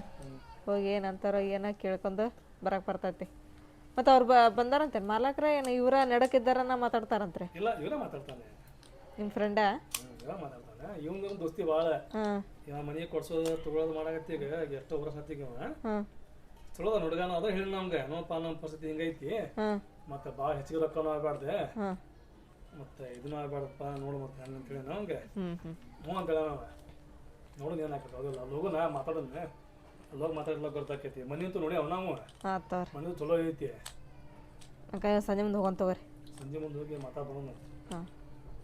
ಹೋಗಿ ಏನಂತಾರೋ ಏನೋ ಕೇಳ್ಕೊಂಡು ಬರಕ್ಕೆ ಬರ್ತೈತಿ. ಮತ್ತು ಅವ್ರು ಬಂದಾರಂತೆ ಮಾಲಕ್ರ, ಏನು ಇವರ ನಡಕಿದ್ದಾರನ್ನ ಮಾತಾಡ್ತಾರಂತ್ರಿ? ಇಲ್ಲ, ಇವರೇ ಮಾತಾಡ್ತಾನೆ. ನಿಮ್ಮ ಫ್ರೆಂಡಾ? ಇವರ ಮಾತಾಡ್ತಾನೆ. ಇವನ ದೋಸ್ತಿ ಭಾಳ. ಇವ ಮನೆಗೆ ಕೊಡ್ಸೋದು ತಗೊಳ್ಳೋದು ಮಾಡಾಕತ್ತಿ. ಈಗ ಎಷ್ಟೋ ವರ್ಷ ಹತ್ತಿಗೆ ಚಲೋದ ಹುಡುಗನ ಅದ ಹೇಳಿ ನಮ್ಗೆ, ನೋಡಪ್ಪ ನಮ್ಮ ಪರಿಸ್ಥಿತಿ ಹಿಂಗೈತಿ, ಮತ್ತೆ ಭಾಳ ಹೆಚ್ಚಿಗೆ ರೊಕ್ಕನೂ ಆಗಬಾರ್ದೆ, ಮತ್ತೆ ಇದನ್ನೂ ಆಗಬಾರ್ದಪ್ಪ, ನೋಡು ಮತ್ತೆ ಹಂಗೆ ಅಂತೇಳಿ ನಮ್ಗೆ ಹ್ಞೂ ಅಂತ ಹೇಳ. ನಾವು ನೋಡೋದು ಏನು ಹಾಕತ್ತೆ, ಹೌದಿಲ್ಲ? ಅಲ್ಲಿ ಹೋಗು, ನಾ ಮಾತಾಡೋದು, ಅಲ್ಲೋಗಿ ಮಾತಾಡ್ಲಕ್ಕೆ ಗೊತ್ತಾಕೈತಿ. ಮನೆ ಅಂತೂ ನೋಡಿ ಅವ ನಾವು ಮನೆ ಚಲೋ ಐತಿ. ಸಂಜೆ ಮುಂದೆ ಹೋಗೋಣ ತಗೋರಿ. ಸಂಜೆ ಮುಂದೆ ಹೋಗಿ ಮಾತಾಡ್ಬೋದು. ಹಾಂ.